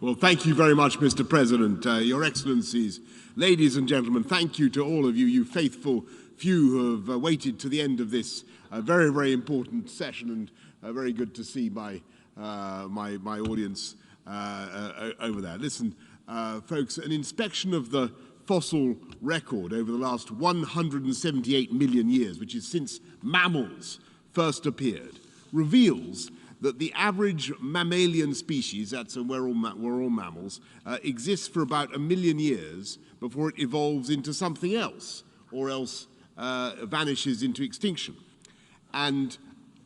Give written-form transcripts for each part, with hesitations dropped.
Well, thank you very much, Mr. President. Your Excellencies, ladies and gentlemen, thank you to all of you, you faithful few who have waited to the end of this very, very important session, and very good to see my audience over there. Listen, folks, an inspection of the fossil record over the last 178 million years, which is since mammals first appeared, reveals that the average mammalian species, we're all mammals, exists for about 1 million years before it evolves into something else, or else vanishes into extinction. And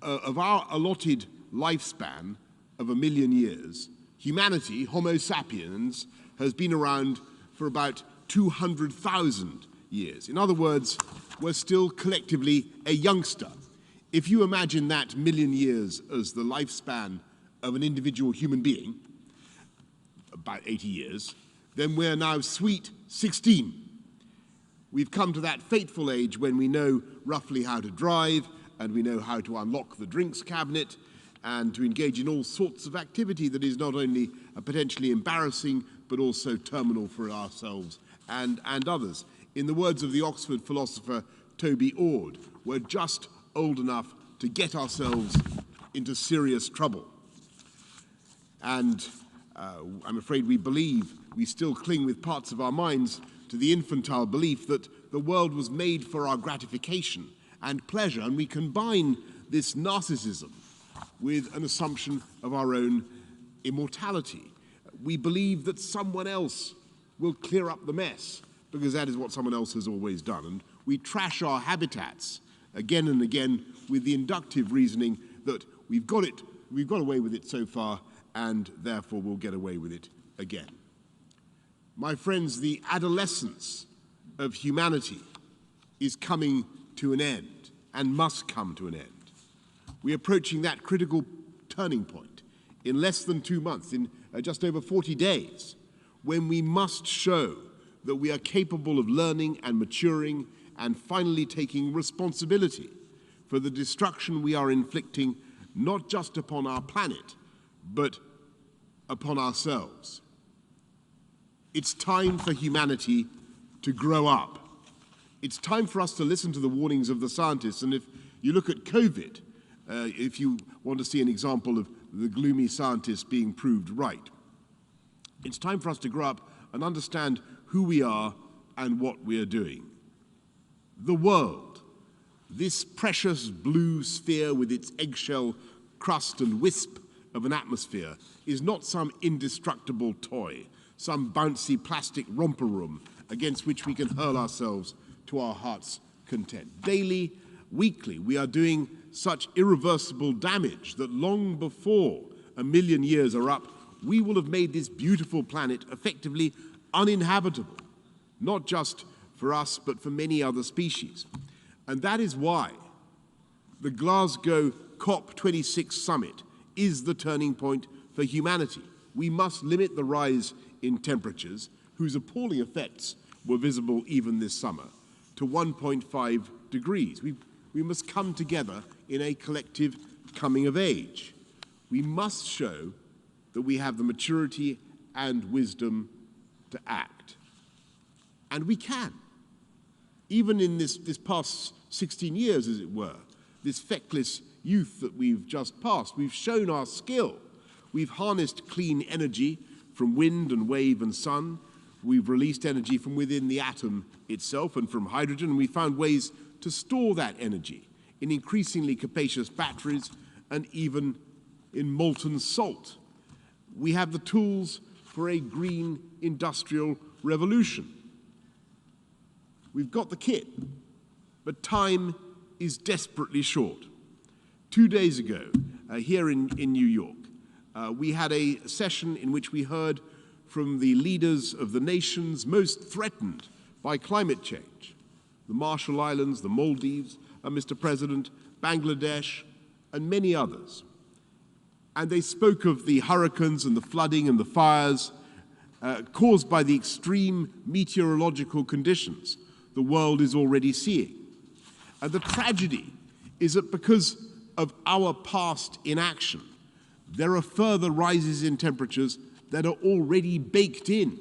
of our allotted lifespan of 1 million years, humanity, Homo sapiens, has been around for about 200,000 years. In other words, we're still collectively a youngster. If you imagine that 1 million years as the lifespan of an individual human being, about 80 years, then we're now sweet 16. We've come to that fateful age when we know roughly how to drive, and we know how to unlock the drinks cabinet, and to engage in all sorts of activity that is not only potentially embarrassing, but also terminal for ourselves and others. In the words of the Oxford philosopher Toby Ord, we're just old enough to get ourselves into serious trouble. And I'm afraid we still cling with parts of our minds to the infantile belief that the world was made for our gratification and pleasure, and we combine this narcissism with an assumption of our own immortality. We believe that someone else will clear up the mess, because that is what someone else has always done. And we trash our habitats again and again with the inductive reasoning that we've got away with it so far, and therefore we'll get away with it again. My friends, the adolescence of humanity is coming to an end, and must come to an end. We're approaching that critical turning point in less than 2 months, in just over 40 days, when we must show that we are capable of learning and maturing and finally taking responsibility for the destruction we are inflicting, not just upon our planet, but upon ourselves. It's time for humanity to grow up. It's time for us to listen to the warnings of the scientists. And if you look at COVID, if you want to see an example of the gloomy scientists being proved right, it's time for us to grow up and understand who we are and what we are doing. The world, this precious blue sphere with its eggshell crust and wisp of an atmosphere, is not some indestructible toy, some bouncy plastic romper room against which we can hurl ourselves to our heart's content. Daily, weekly, we are doing such irreversible damage that long before 1 million years are up, we will have made this beautiful planet effectively uninhabitable, not just for us, but for many other species. And that is why the Glasgow COP26 summit is the turning point for humanity. We must limit the rise in temperatures, whose appalling effects were visible even this summer, to 1.5 degrees. We must come together in a collective coming of age. We must show that we have the maturity and wisdom to act. And we can. Even in this past 16 years, as it were, this feckless youth that we've just passed, we've shown our skill. We've harnessed clean energy from wind and wave and sun. We've released energy from within the atom itself and from hydrogen, and we found ways to store that energy in increasingly capacious batteries and even in molten salt. We have the tools for a green industrial revolution. We've got the kit, but time is desperately short. 2 days ago, here in New York, we had a session in which we heard from the leaders of the nations most threatened by climate change: the Marshall Islands, the Maldives, Mr. President, Bangladesh, and many others. And they spoke of the hurricanes and the flooding and the fires caused by the extreme meteorological conditions the world is already seeing. And the tragedy is that because of our past inaction, there are further rises in temperatures that are already baked in.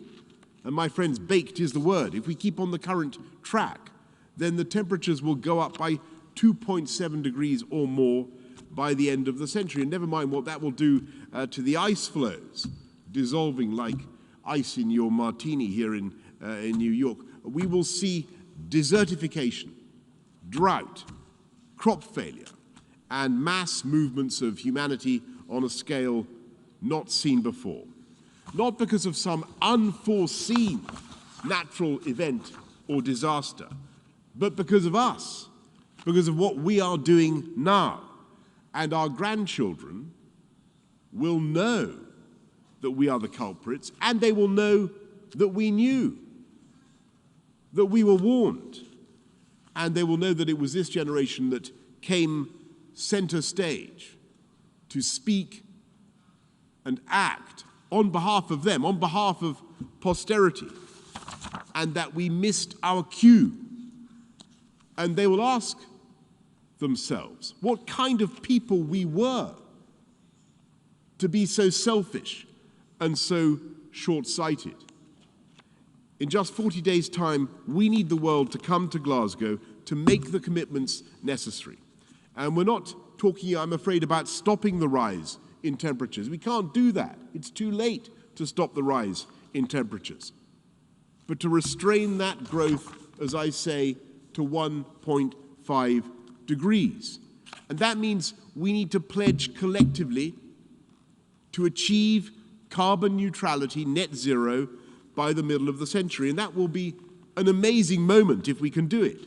And my friends, baked is the word. If we keep on the current track, then the temperatures will go up by 2.7 degrees or more by the end of the century. And never mind what that will do to the ice flows, dissolving like ice in your martini here in New York. We will see desertification, drought, crop failure, and mass movements of humanity on a scale not seen before. Not because of some unforeseen natural event or disaster, but because of us, because of what we are doing now. And our grandchildren will know that we are the culprits, and they will know that we knew, that we were warned, and they will know that it was this generation that came center stage to speak and act on behalf of them, on behalf of posterity, and that we missed our cue. And they will ask themselves what kind of people we were to be so selfish and so short-sighted. In just 40 days' time, we need the world to come to Glasgow to make the commitments necessary. And we're not talking, I'm afraid, about stopping the rise in temperatures. We can't do that. It's too late to stop the rise in temperatures. But to restrain that growth, as I say, to 1.5 degrees. And that means we need to pledge collectively to achieve carbon neutrality, net zero, by the middle of the century. And that will be an amazing moment if we can do it,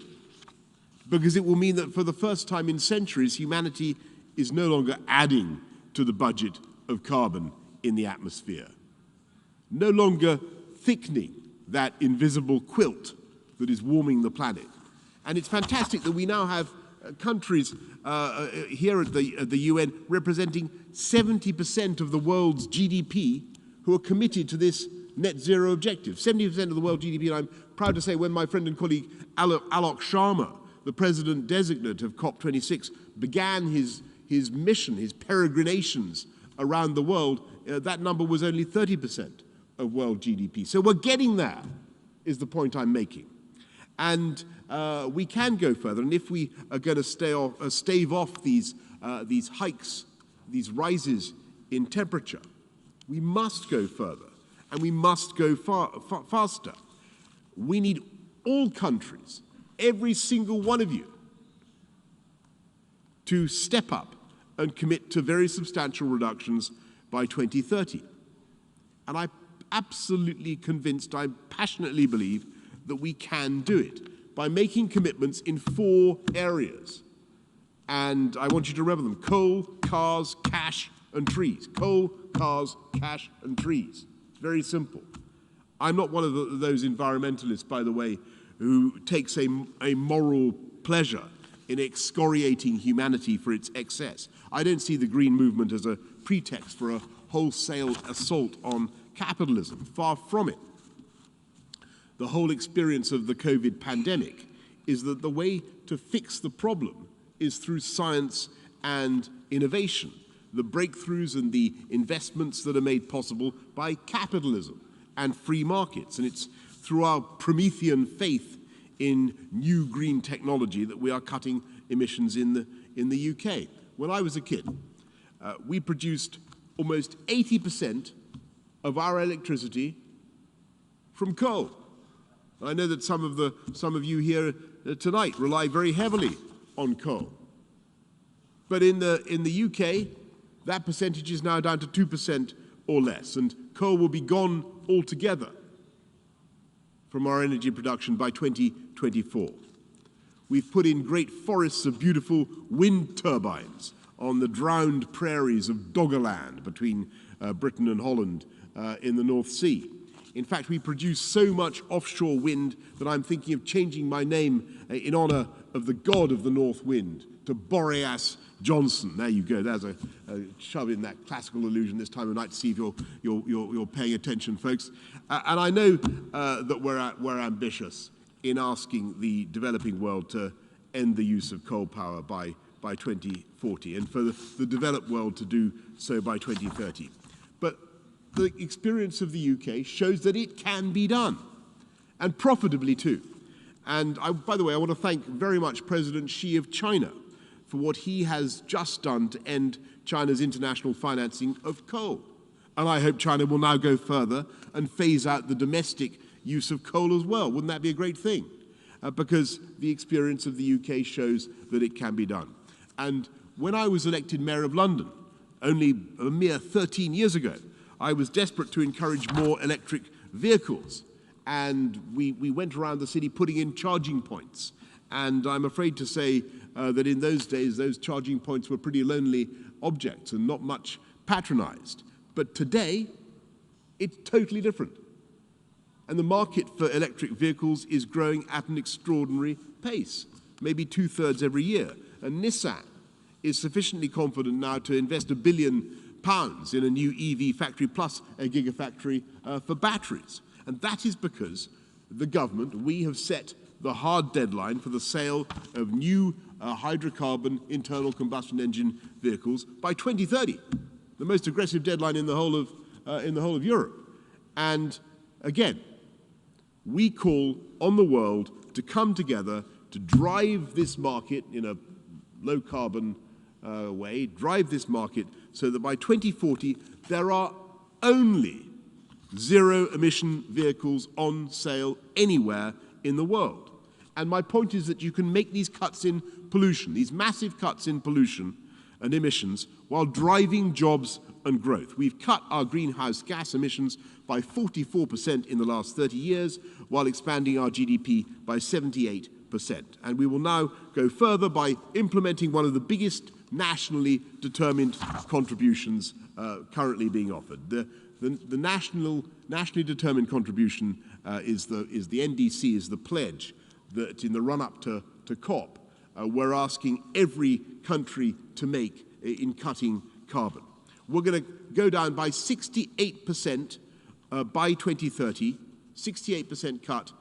because it will mean that for the first time in centuries, humanity is no longer adding to the budget of carbon in the atmosphere, no longer thickening that invisible quilt that is warming the planet. And it's fantastic that we now have countries here at the UN representing 70% of the world's GDP who are committed to this net zero objective. 70% of the world GDP, and I'm proud to say when my friend and colleague Alok Sharma, the president-designate of COP26, began his mission, his peregrinations around the world, that number was only 30% of world GDP. So we're getting there, is the point I'm making. And we can go further, and if we are going to stave off these hikes, these rises in temperature, we must go further, and we must go faster. We need all countries, every single one of you, to step up and commit to very substantial reductions by 2030. And I'm absolutely convinced, I passionately believe, that we can do it by making commitments in 4 areas. And I want you to remember them: coal, cars, cash, and trees. Coal, cars, cash, and trees. It's very simple. I'm not one of those environmentalists, by the way, who takes a moral pleasure in excoriating humanity for its excess. I don't see the green movement as a pretext for a wholesale assault on capitalism. Far from it. The whole experience of the COVID pandemic is that the way to fix the problem is through science and innovation, the breakthroughs and the investments that are made possible by capitalism and free markets. And it's through our Promethean faith in new green technology that we are cutting emissions in the UK. When I was a kid, we produced almost 80% of our electricity from coal. I know that some of you here tonight rely very heavily on coal. But in the UK, that percentage is now down to 2% or less, and coal will be gone altogether from our energy production by 2024. We've put in great forests of beautiful wind turbines on the drowned prairies of Doggerland between Britain and Holland in the North Sea. In fact, we produce so much offshore wind that I'm thinking of changing my name in honor of the god of the North Wind to Boris Johnson. There you go. There's a shove in that classical allusion this time of night to see if you're paying attention, folks. And I know that we're ambitious in asking the developing world to end the use of coal power by 2040, and for the developed world to do so by 2030. But the experience of the UK shows that it can be done, and profitably too. And by the way, I want to thank very much President Xi of China for what he has just done to end China's international financing of coal. And I hope China will now go further and phase out the domestic use of coal as well. Wouldn't that be a great thing? Because the experience of the UK shows that it can be done. And when I was elected Mayor of London, only a mere 13 years ago, I was desperate to encourage more electric vehicles. And we went around the city putting in charging points. And I'm afraid to say that in those days, those charging points were pretty lonely objects and not much patronized. But today, it's totally different. And the market for electric vehicles is growing at an extraordinary pace, maybe 2/3 every year. And Nissan is sufficiently confident now to invest £1 billion in a new EV factory plus a gigafactory for batteries. And that is because the government, we have set the hard deadline for the sale of new hydrocarbon internal combustion engine vehicles by 2030, the most aggressive deadline in the whole of Europe. And again, we call on the world to come together to drive this market in a low-carbon way, drive this market so that by 2040 there are only zero-emission vehicles on sale anywhere in the world. And my point is that you can make these cuts in pollution, these massive cuts in pollution and emissions, while driving jobs and growth. We've cut our greenhouse gas emissions by 44% in the last 30 years, while expanding our GDP by 78%. And we will now go further by implementing one of the biggest nationally determined contributions currently being offered. The nationally determined contribution is the NDC, is the pledge that in the run-up to COP, we're asking every country to make in cutting carbon. We're going to go down by 68% by 2030, 68% cut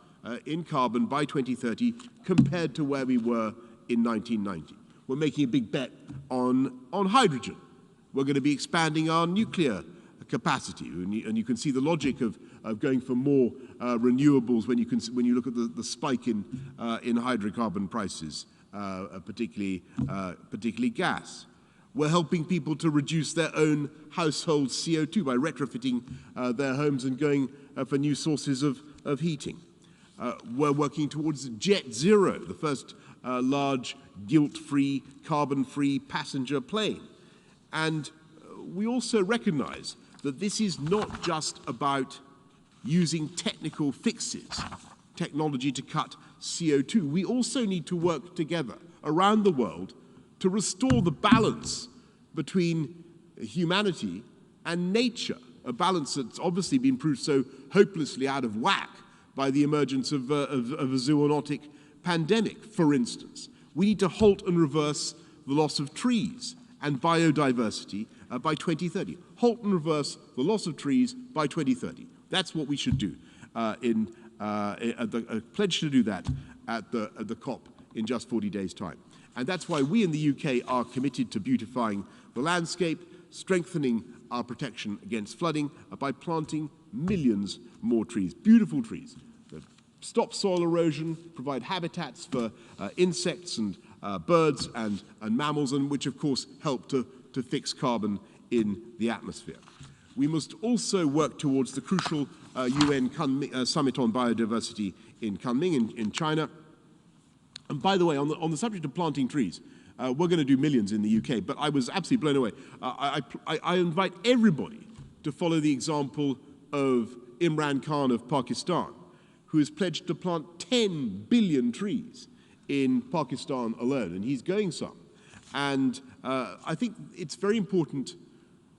in carbon by 2030 compared to where we were in 1990. We're making a big bet on hydrogen. We're going to be expanding our nuclear capacity, and you can see the logic of going for more renewables when you look at the spike in hydrocarbon prices, particularly gas. We're helping people to reduce their own household CO2 by retrofitting their homes and going for new sources of heating. We're working towards Jet Zero, the first large guilt-free, carbon-free passenger plane. And we also recognize that this is not just about using technical fixes, technology to cut CO2. We also need to work together around the world to restore the balance between humanity and nature, a balance that's obviously been proved so hopelessly out of whack by the emergence of a zoonotic pandemic, for instance. We need to halt and reverse the loss of trees and biodiversity by 2030. Halt and reverse the loss of trees by 2030. That's what we should do. A pledge to do that at the COP in just 40 days' time. And that's why we in the UK are committed to beautifying the landscape, strengthening our protection against flooding by planting millions more trees, beautiful trees that stop soil erosion, provide habitats for insects and birds and mammals, and which of course help to fix carbon in the atmosphere. We must also work towards the crucial UN Summit on Biodiversity in Kunming in China. And by the way, on the subject of planting trees, we're going to do millions in the UK, but I was absolutely blown away. I invite everybody to follow the example of Imran Khan of Pakistan, who has pledged to plant 10 billion trees in Pakistan alone, and he's going some. And I think it's very important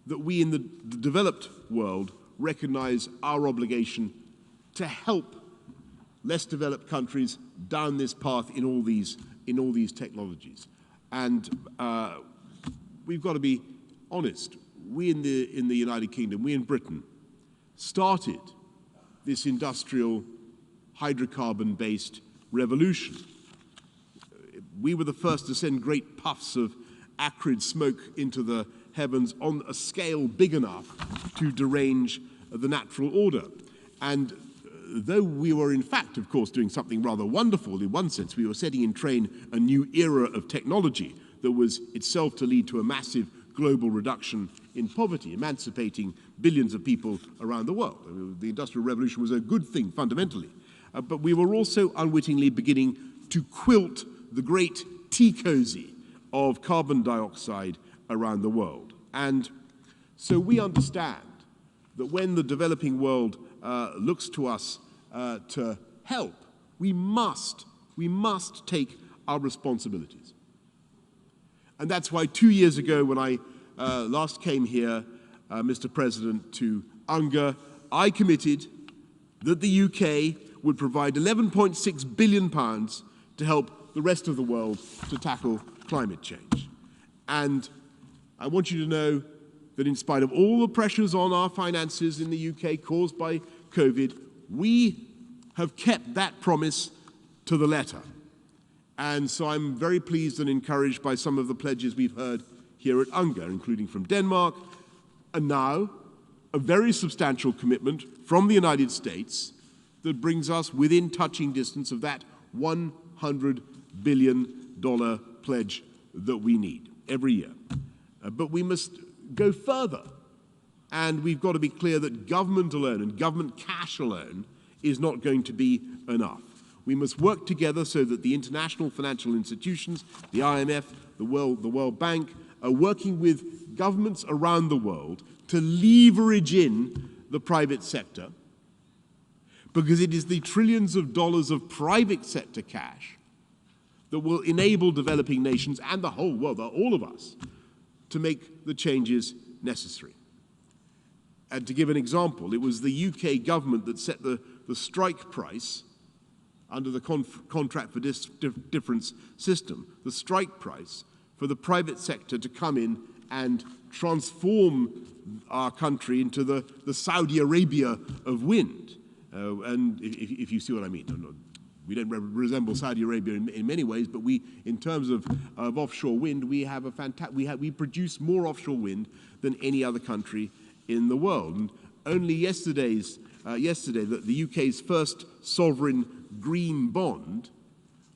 that we in the developed world recognize our obligation to help less developed countries down this path in all these technologies. And we've got to be honest. We in the United Kingdom, we in Britain, started this industrial hydrocarbon-based revolution. We were the first to send great puffs of acrid smoke into the heavens on a scale big enough to derange the natural order. And though we were in fact, of course, doing something rather wonderful in one sense, we were setting in train a new era of technology that was itself to lead to a massive global reduction in poverty, emancipating billions of people around the world. I mean, the Industrial Revolution was a good thing fundamentally, but we were also unwittingly beginning to quilt the great tea cozy of carbon dioxide around the world. And so we understand that when the developing world looks to us to help, we must take our responsibilities. And that's why 2 years ago when I last came here, Mr. President, to UNGA, I committed that the UK would provide £11.6 billion to help the rest of the world to tackle climate change. And I want you to know that in spite of all the pressures on our finances in the UK caused by COVID, we have kept that promise to the letter. And so I'm very pleased and encouraged by some of the pledges we've heard here at UNGA, including from Denmark, and now a very substantial commitment from the United States that brings us within touching distance of that $100 billion pledge that we need every year. But we must go further, and we've got to be clear that government alone and government cash alone is not going to be enough. We must work together so that the international financial institutions, the IMF, the World Bank, are working with governments around the world to leverage in the private sector, because it is the trillions of dollars of private sector cash that will enable developing nations and the whole world, all of us, to make the changes necessary. And to give an example, it was the UK government that set the strike price under the contract for difference system, the strike price for the private sector to come in and transform our country into the Saudi Arabia of wind. And if you see what I mean, we don't resemble Saudi Arabia in many ways, but we, in terms of offshore wind, we produce more offshore wind than any other country in the world. And only yesterday, the UK's first sovereign green bond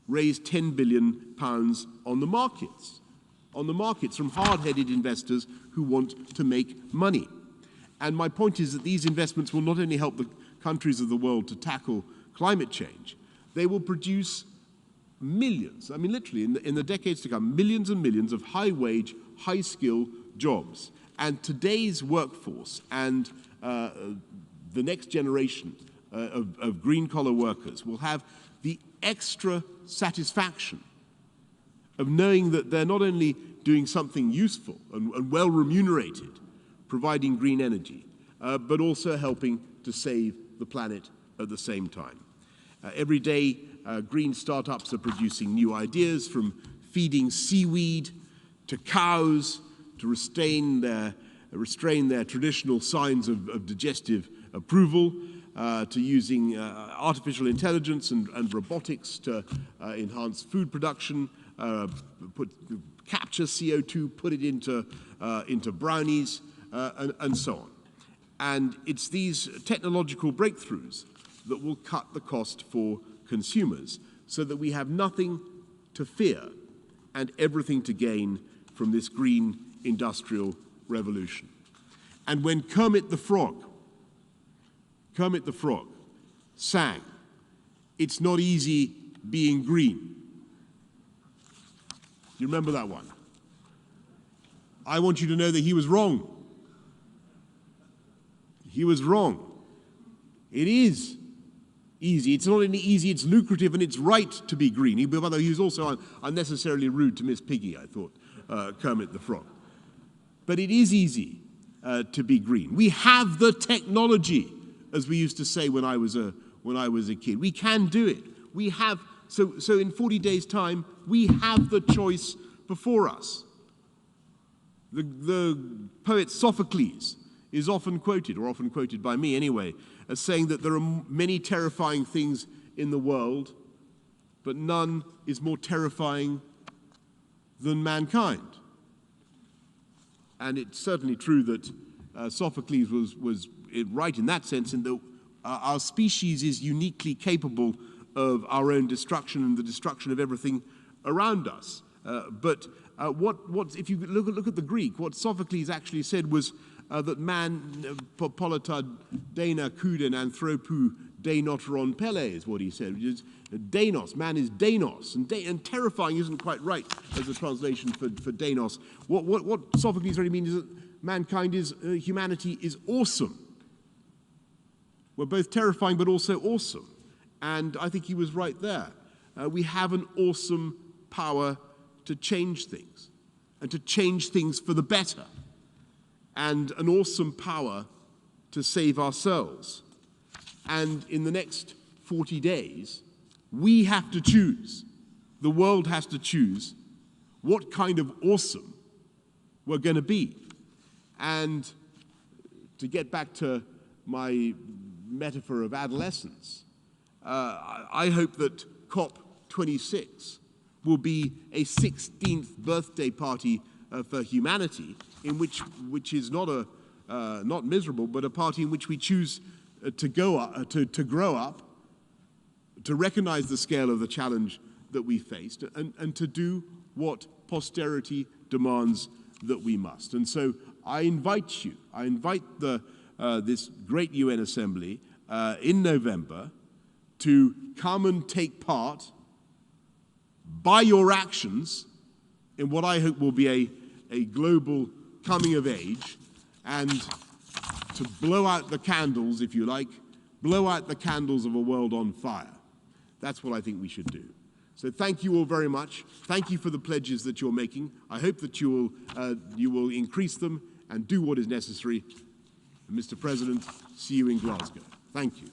raised £10 billion on the markets from hard-headed investors who want to make money. And my point is that these investments will not only help the countries of the world to tackle climate change, they will produce millions, I mean literally in the decades to come, millions and millions of high-wage, high-skill jobs. And today's workforce and the next generation of green-collar workers will have the extra satisfaction of knowing that they're not only doing something useful and well remunerated, providing green energy, but also helping to save the planet at the same time. Every day, green startups are producing new ideas, from feeding seaweed to cows to restrain their traditional signs of digestive approval, to using artificial intelligence and robotics to enhance food production, capture CO2, put it into brownies, and so on. And it's these technological breakthroughs that will cut the cost for consumers, so that we have nothing to fear and everything to gain from this green industrial revolution. And when Kermit the Frog sang, "It's not easy being green." You remember that one? I want you to know that he was wrong. He was wrong. It is easy. It's not only easy, it's lucrative, and it's right to be green. Although he was also unnecessarily rude to Miss Piggy, I thought, Kermit the Frog. But it is easy to be green. We have the technology, as we used to say when I was a kid. We can do it. We have, so in 40 days' time, we have the choice before us. The poet Sophocles is often quoted by me anyway, as saying that there are many terrifying things in the world, but none is more terrifying than mankind. And it's certainly true that Sophocles was right in that sense, in that our species is uniquely capable of our own destruction and the destruction of everything around us. But if you look at the Greek, what Sophocles actually said was that man, polita dena kouden anthropou deinoteron pele, is what he said, which is denos, man is denos, and terrifying isn't quite right as a translation for denos. What Sophocles really means is that mankind humanity is awesome. We're both terrifying but also awesome. And I think he was right there. We have an awesome power to change things, and to change things for the better, and an awesome power to save ourselves. And in the next 40 days, we have to choose, the world has to choose, what kind of awesome we're going to be. And to get back to my metaphor of adolescence, I hope that COP26 will be a 16th birthday party for humanity, in which is not miserable, but a party in which we choose to grow up, to recognize the scale of the challenge that we faced, and to do what posterity demands that we must. And so I invite this great UN Assembly in November to come and take part by your actions in what I hope will be a global coming of age, and to blow out the candles, if you like, blow out the candles of a world on fire. That's what I think we should do. So thank you all very much. Thank you for the pledges that you're making. I hope that you will increase them and do what is necessary. And Mr. President, see you in Glasgow. Thank you.